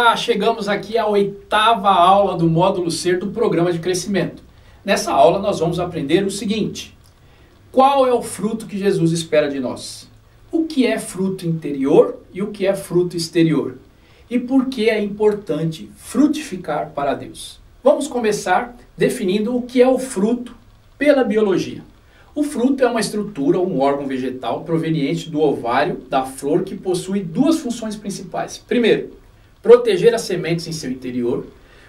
Olá, chegamos aqui à 8ª aula do módulo Ser do Programa de Crescimento. Nessa aula nós vamos aprender o seguinte: qual é o fruto que Jesus espera de nós? O que é fruto interior e o que é fruto exterior? E por que é importante frutificar para Deus? Vamos começar definindo o que é o fruto pela biologia. O fruto é uma estrutura ou um órgão vegetal proveniente do ovário da flor que possui duas funções principais. Primeiro, proteger as sementes em seu interior,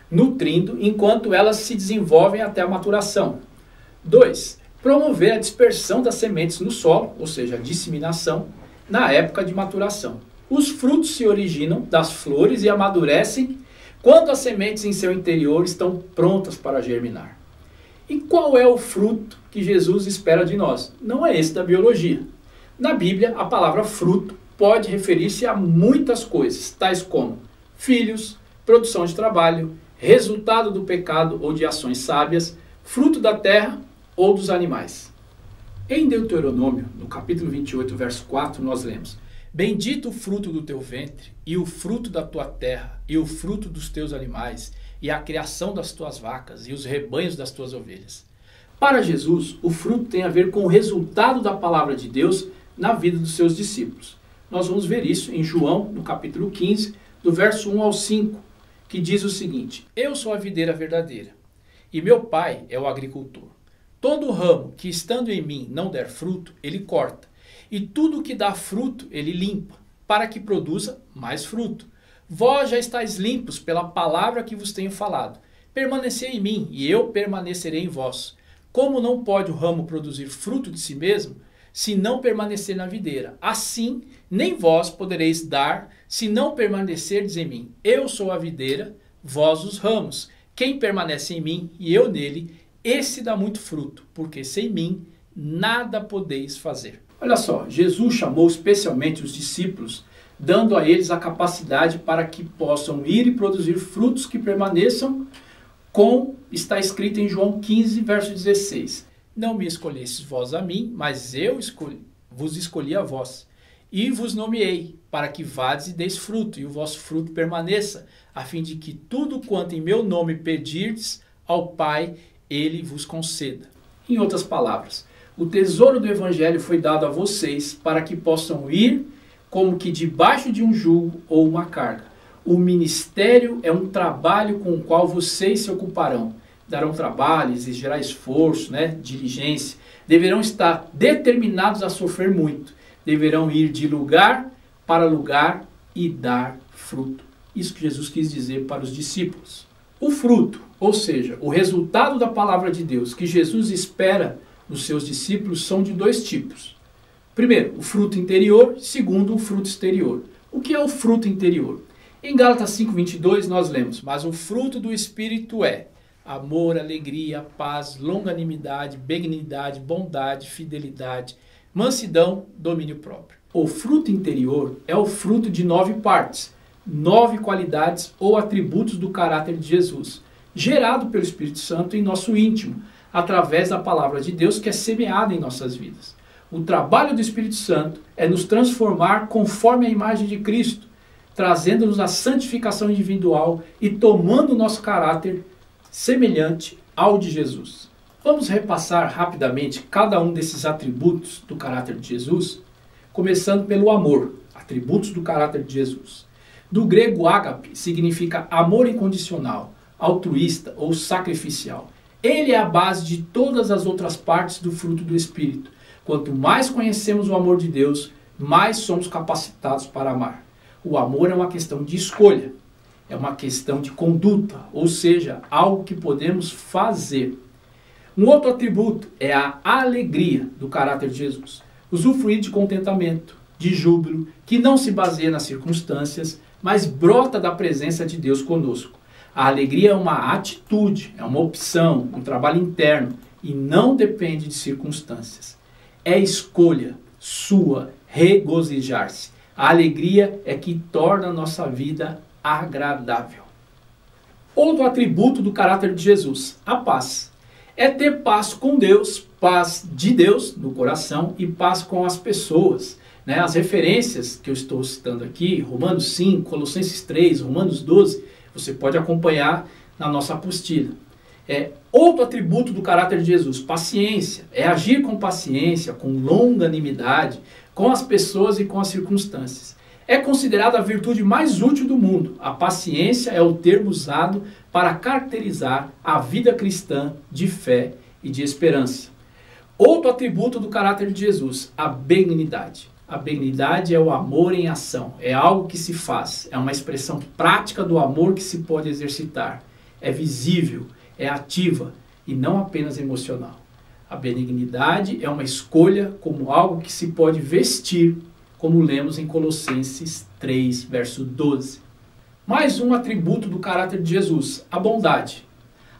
nutrindo enquanto elas se desenvolvem até a maturação. 2. Promover a dispersão das sementes no solo, ou seja, a disseminação, na época de maturação. Os frutos se originam das flores e amadurecem quando as sementes em seu interior estão prontas para germinar. E qual é o fruto que Jesus espera de nós? Não é esse da biologia. Na Bíblia, a palavra fruto pode referir-se a muitas coisas, tais como filhos, produção de trabalho, resultado do pecado ou de ações sábias, fruto da terra ou dos animais. Em Deuteronômio, no capítulo 28, verso 4, nós lemos: bendito o fruto do teu ventre, e o fruto da tua terra, e o fruto dos teus animais, e a criação das tuas vacas, e os rebanhos das tuas ovelhas. Para Jesus, o fruto tem a ver com o resultado da palavra de Deus na vida dos seus discípulos. Nós vamos ver isso em João, no capítulo 15, do verso 1 ao 5, que diz o seguinte: eu sou a videira verdadeira, e meu pai é o agricultor. Todo ramo que estando em mim não der fruto, ele corta, e tudo que dá fruto, ele limpa, para que produza mais fruto. Vós já estáis limpos pela palavra que vos tenho falado. Permanecei em mim, e eu permanecerei em vós. Como não pode o ramo produzir fruto de si mesmo, se não permanecer na videira? Assim, nem vós podereis dar, se não permanecerdes em mim. Eu sou a videira, vós os ramos. Quem permanece em mim, e eu nele, esse dá muito fruto, porque sem mim nada podeis fazer. Olha só, Jesus chamou especialmente os discípulos, dando a eles a capacidade para que possam ir e produzir frutos que permaneçam, como está escrito em João 15, verso 16. Não me escolhestes vós a mim, mas eu vos escolhi a vós, e vos nomeei, para que vades e deis fruto, e o vosso fruto permaneça, a fim de que tudo quanto em meu nome pedirdes ao Pai, ele vos conceda. Em outras palavras, o tesouro do Evangelho foi dado a vocês para que possam ir como que debaixo de um jugo ou uma carga. O ministério é um trabalho com o qual vocês se ocuparão. Darão trabalho, exigirá esforço, diligência. Deverão estar determinados a sofrer muito. Deverão ir de lugar para lugar e dar fruto. Isso que Jesus quis dizer para os discípulos. O fruto, ou seja, o resultado da palavra de Deus que Jesus espera nos seus discípulos são de dois tipos. Primeiro, o fruto interior. Segundo, o fruto exterior. O que é o fruto interior? Em Gálatas 5:22 nós lemos: mas o fruto do Espírito é amor, alegria, paz, longanimidade, benignidade, bondade, fidelidade, mansidão, domínio próprio. O fruto interior é o fruto de 9 partes, 9 qualidades ou atributos do caráter de Jesus, gerado pelo Espírito Santo em nosso íntimo, através da palavra de Deus que é semeada em nossas vidas. O trabalho do Espírito Santo é nos transformar conforme a imagem de Cristo, trazendo-nos a santificação individual e tomando o nosso caráter semelhante ao de Jesus. Vamos repassar rapidamente cada um desses atributos do caráter de Jesus, começando pelo amor, atributos do caráter de Jesus. Do grego ágape significa amor incondicional, altruísta ou sacrificial. Ele é a base de todas as outras partes do fruto do Espírito. Quanto mais conhecemos o amor de Deus, mais somos capacitados para amar. O amor é uma questão de escolha, é uma questão de conduta, ou seja, algo que podemos fazer. Um outro atributo é a alegria do caráter de Jesus. Usufruir de contentamento, de júbilo, que não se baseia nas circunstâncias, mas brota da presença de Deus conosco. A alegria é uma atitude, é uma opção, um trabalho interno e não depende de circunstâncias. É escolha sua regozijar-se. A alegria é que torna a nossa vida agradável. Outro atributo do caráter de Jesus, a paz. É ter paz com Deus, paz de Deus no coração e paz com as pessoas. né? As referências que eu estou citando aqui, Romanos 5, Colossenses 3, Romanos 12, você pode acompanhar na nossa apostila. Outro atributo do caráter de Jesus, paciência, é agir com paciência, com longanimidade, com as pessoas e com as circunstâncias. É considerada a virtude mais útil do mundo. A paciência é o termo usado para caracterizar a vida cristã de fé e de esperança. Outro atributo do caráter de Jesus, a benignidade. A benignidade é o amor em ação, é algo que se faz, é uma expressão prática do amor que se pode exercitar. É visível, é ativa e não apenas emocional. A benignidade é uma escolha como algo que se pode vestir, como lemos em Colossenses 3, verso 12. Mais um atributo do caráter de Jesus, a bondade.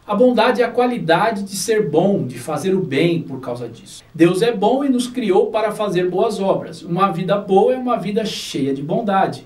A bondade é a qualidade de ser bom, de fazer o bem por causa disso. Deus é bom e nos criou para fazer boas obras. Uma vida boa é uma vida cheia de bondade.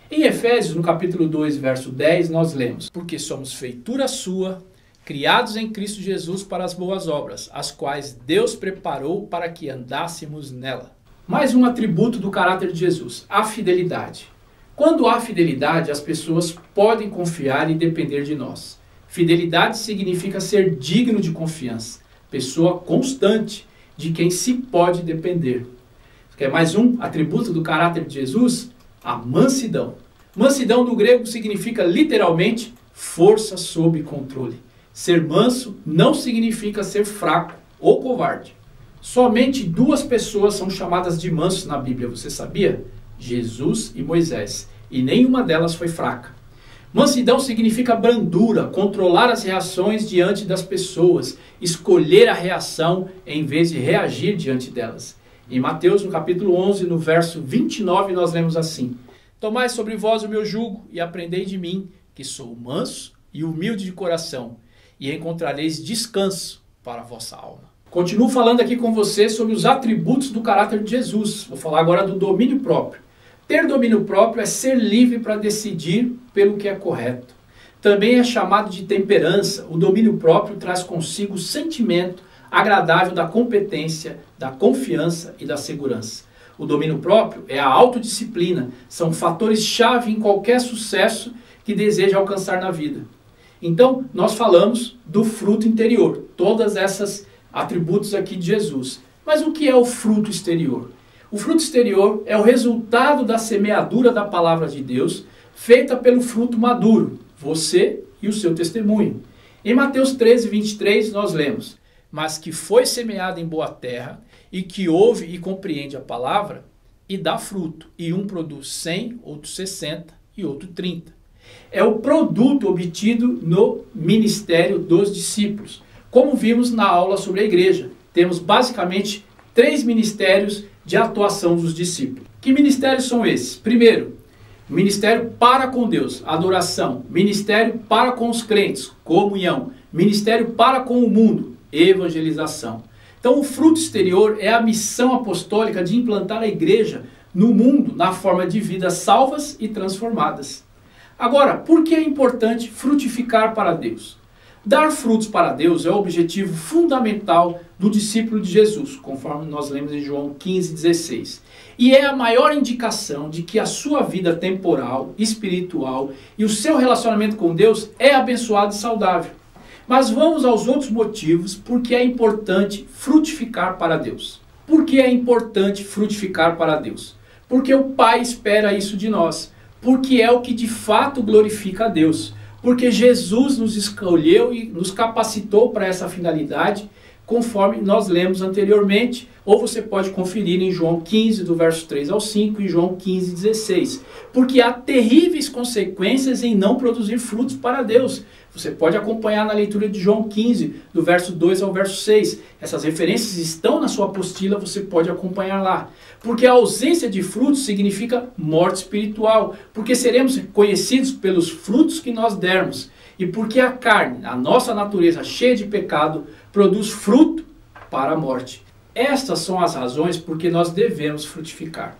Em Efésios, no capítulo 2, verso 10, nós lemos: porque somos feitura sua, criados em Cristo Jesus para as boas obras, as quais Deus preparou para que andássemos nela. Mais um atributo do caráter de Jesus, a fidelidade. Quando há fidelidade, as pessoas podem confiar e depender de nós. Fidelidade significa ser digno de confiança, pessoa constante, de quem se pode depender. Quer mais um atributo do caráter de Jesus? A mansidão. Mansidão do grego significa literalmente força sob controle. Ser manso não significa ser fraco ou covarde. Somente duas pessoas são chamadas de mansos na Bíblia, você sabia? Jesus e Moisés. E nenhuma delas foi fraca. Mansidão significa brandura, controlar as reações diante das pessoas, escolher a reação em vez de reagir diante delas. Em Mateus, no capítulo 11, no verso 29, nós lemos assim: tomai sobre vós o meu jugo e aprendei de mim, que sou manso e humilde de coração, e encontrareis descanso para a vossa alma. Continuo falando aqui com você sobre os atributos do caráter de Jesus. Vou falar agora do domínio próprio. Ter domínio próprio é ser livre para decidir pelo que é correto. Também é chamado de temperança. O domínio próprio traz consigo o sentimento agradável da competência, da confiança e da segurança. O domínio próprio é a autodisciplina. São fatores-chave em qualquer sucesso que deseja alcançar na vida. Então, nós falamos do fruto interior. Todas essas atributos aqui de Jesus. Mas o que é o fruto exterior? O fruto exterior é o resultado da semeadura da palavra de Deus, feita pelo fruto maduro, você e o seu testemunho. Em Mateus 13, 23, nós lemos: mas que foi semeado em boa terra, e que ouve e compreende a palavra, e dá fruto, e um produz 100, outro 60 e outro 30. É o produto obtido no ministério dos discípulos. Como vimos na aula sobre a igreja, temos basicamente 3 ministérios de atuação dos discípulos. Que ministérios são esses? Primeiro, ministério para com Deus, adoração. Ministério para com os crentes, comunhão. Ministério para com o mundo, evangelização. Então o fruto exterior é a missão apostólica de implantar a igreja no mundo na forma de vidas salvas e transformadas. Agora, por que é importante frutificar para Deus? Dar frutos para Deus é o objetivo fundamental do discípulo de Jesus, conforme nós lemos em João 15,16. E é a maior indicação de que a sua vida temporal, espiritual e o seu relacionamento com Deus é abençoado e saudável. Mas vamos aos outros motivos por que é importante frutificar para Deus. Por que é importante frutificar para Deus? Porque o Pai espera isso de nós. Porque é o que de fato glorifica a Deus. Porque Jesus nos escolheu e nos capacitou para essa finalidade, conforme nós lemos anteriormente, ou você pode conferir em João 15, do verso 3 ao 5, e João 15, 16. Porque há terríveis consequências em não produzir frutos para Deus. Você pode acompanhar na leitura de João 15, do verso 2 ao verso 6. Essas referências estão na sua apostila, você pode acompanhar lá. Porque a ausência de frutos significa morte espiritual. Porque seremos conhecidos pelos frutos que nós dermos. E porque a carne, a nossa natureza cheia de pecado, produz fruto para a morte. Estas são as razões por que nós devemos frutificar.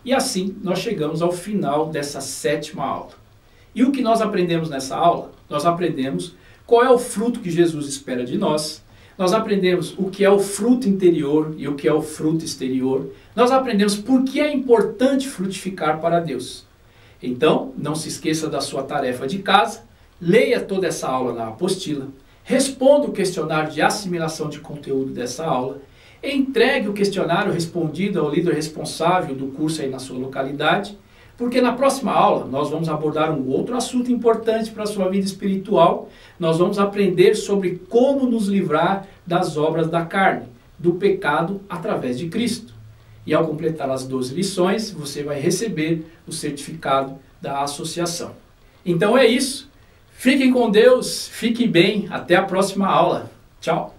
E assim nós chegamos ao final dessa 7ª aula. E o que nós aprendemos nessa aula? Nós aprendemos qual é o fruto que Jesus espera de nós. nós aprendemos o que é o fruto interior e o que é o fruto exterior. Nós aprendemos por que é importante frutificar para Deus. Então, não se esqueça da sua tarefa de casa, leia toda essa aula na apostila, responda o questionário de assimilação de conteúdo dessa aula, entregue o questionário respondido ao líder responsável do curso aí na sua localidade, porque na próxima aula nós vamos abordar um outro assunto importante para a sua vida espiritual. Nós vamos aprender sobre como nos livrar das obras da carne, do pecado através de Cristo. E ao completar as 12 lições, você vai receber o certificado da associação. Então é isso. Fiquem com Deus, fiquem bem, até a próxima aula. Tchau!